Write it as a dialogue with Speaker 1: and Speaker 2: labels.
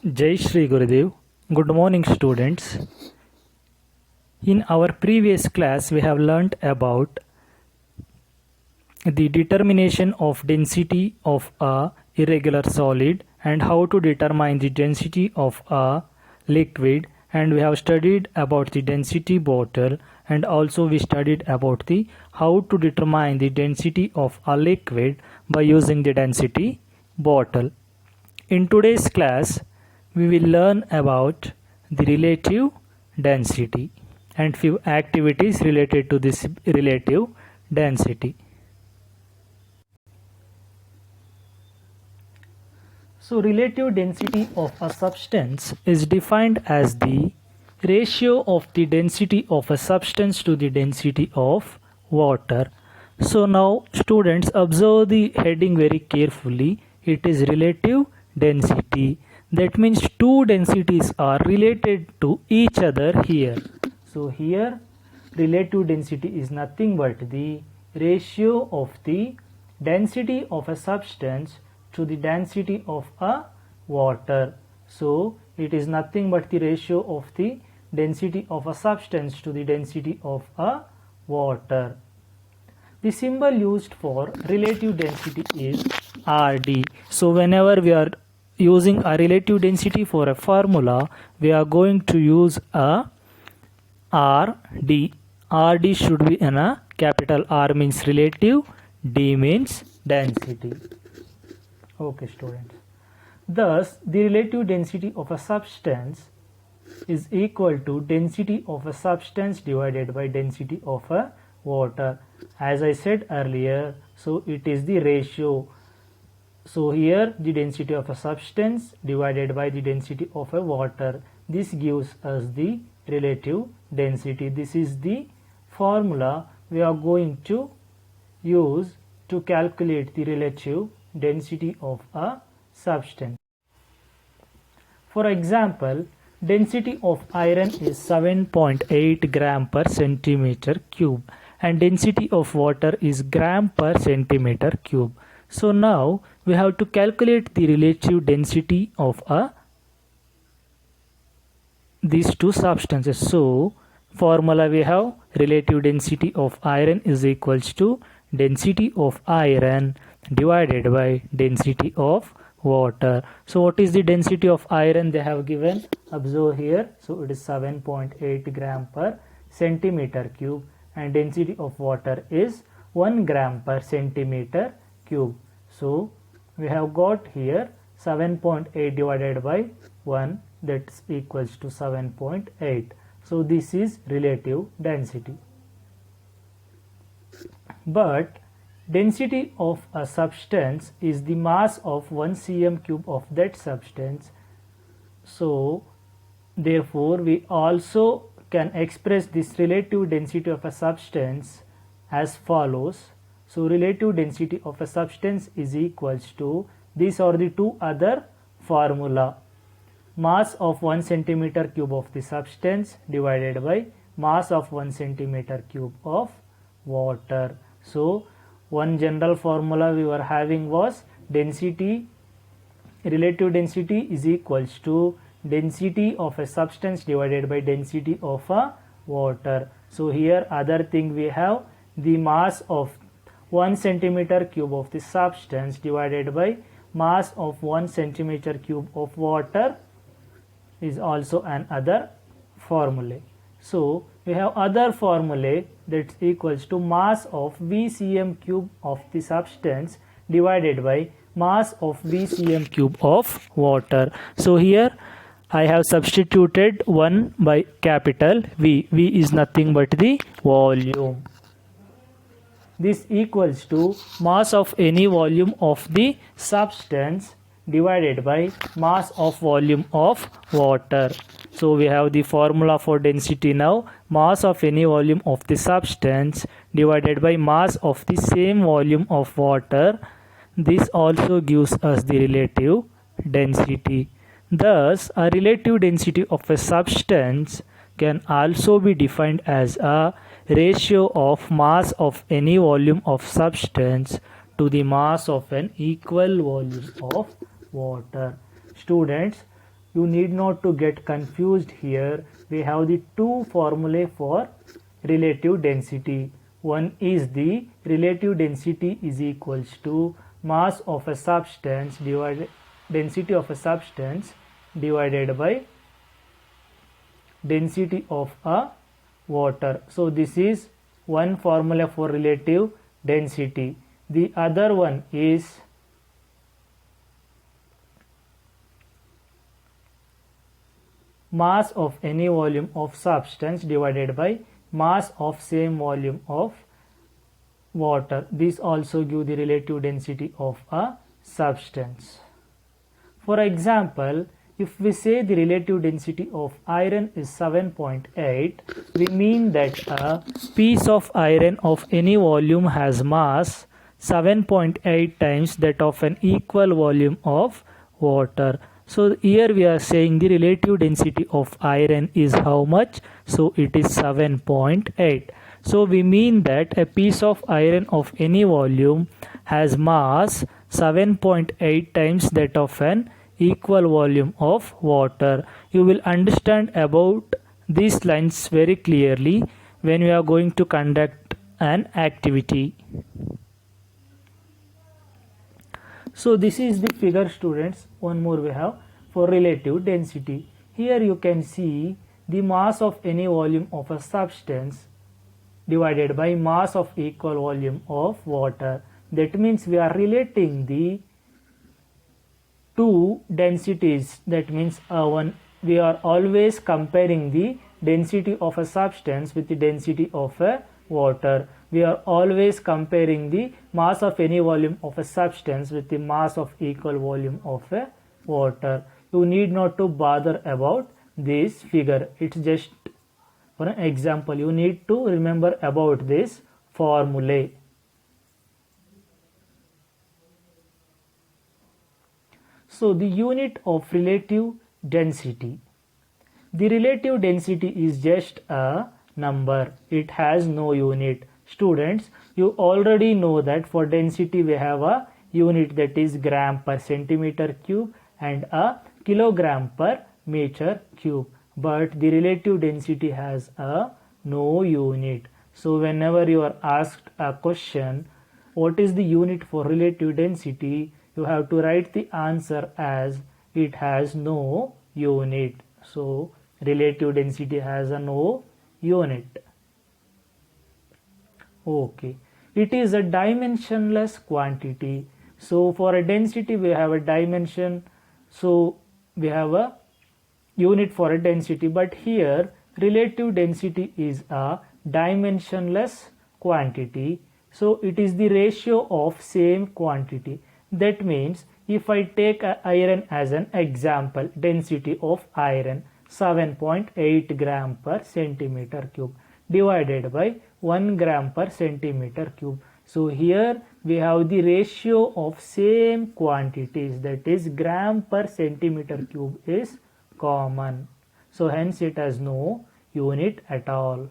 Speaker 1: Jai Shri Gurudev. Good morning, students. In our previous class, we have learnt about the determination of density of a irregular solid and how to determine the density of a liquid, and we have studied about the density bottle, and also we studied about the how to determine the density of a liquid by using the density bottle. In today's class, we will learn about the relative density and few activities related to this relative density. So, relative density of a substance is defined as the ratio of the density of a substance to the density of water. So, now students observe the heading very carefully. It is relative density. That means two densities are related to each other here. So, here relative density is nothing but the ratio of the density of a substance to the density of a water. So, it is nothing but the ratio of the density of a substance to the density of a water. The symbol used for relative density is RD. So, whenever we are using a relative density for a formula, we are going to use a RD. RD should be in a capital R means relative, D means density. Okay, students. Thus, the relative density of a substance is equal to density of a substance divided by density of a water. As I said earlier, so it is the ratio. So here the density of a substance divided by the density of a water. This gives us the relative density. This is the formula we are going to use to calculate the relative density of a substance. For example, density of iron is 7.8 gram per centimeter cube and density of water is gram per centimeter cube. So now we have to calculate the relative density of these two substances. So formula we have relative density of iron is equals to density of iron divided by density of water. So what is the density of iron they have given? Observe here. So it is 7.8 gram per centimeter cube and density of water is 1 gram per centimeter cube. So we have got here 7.8 divided by 1, that's equals to 7.8. So this is relative density. But density of a substance is the mass of 1 cm cube of that substance. So therefore we also can express this relative density of a substance as follows. So relative density of a substance is equals to, these are the two other formula: mass of 1 centimeter cube of the substance divided by mass of 1 centimeter cube of water. So one general formula we were having was density, relative density is equals to density of a substance divided by density of a water. So here other thing we have the mass of 1 centimeter cube of the substance divided by mass of 1 centimeter cube of water is also an other formula. So we have other formula that equals to mass of VCm cube of the substance divided by mass of VCm cube of water. So here I have substituted 1 by capital V. V is nothing but the volume. This equals to mass of any volume of the substance divided by mass of volume of water. So we have the formula for density now: mass of any volume of the substance divided by mass of the same volume of water. This also gives us the relative density. Thus, a relative density of a substance can also be defined as a ratio of mass of any volume of substance to the mass of an equal volume of water. Students, you need not to get confused here. We have the two formulae for relative density. One is the relative density is equals to mass of a substance divided density of a substance divided by density of a water. So this is one formula for relative density. The other one is mass of any volume of substance divided by mass of same volume of water. This also give the relative density of a substance. For example, if we say the relative density of iron is 7.8, we mean that a piece of iron of any volume has mass 7.8 times that of an equal volume of water. So here we are saying the relative density of iron is how much? So it is 7.8. So we mean that a piece of iron of any volume has mass 7.8 times that of an equal volume of water. You will understand about these lines very clearly when we are going to conduct an activity. So this is the figure, students. One more we have for relative density. Here you can see the mass of any volume of a substance divided by mass of equal volume of water. That means we are relating the two densities. That means we are always comparing the density of a substance with the density of a water. We are always comparing the mass of any volume of a substance with the mass of equal volume of a water. You need not to bother about this figure. It's just for an example. You need to remember about this formulae. So the unit of relative density. The relative density is just a number. It has no unit. Students, you already know that for density we have a unit, that is gram per centimeter cube and a kilogram per meter cube. But the relative density has a no unit. So whenever you are asked a question, what is the unit for relative density, you have to write the answer as it has no unit. So relative density has a no unit. Okay, it is a dimensionless quantity. So for a density we have a dimension, so we have a unit for a density, but here relative density is a dimensionless quantity. So it is the ratio of same quantity. That means if I take iron as an example, density of iron 7.8 gram per centimeter cube divided by 1 gram per centimeter cube. So here we have the ratio of same quantities, that is gram per centimeter cube is common. So hence it has no unit at all.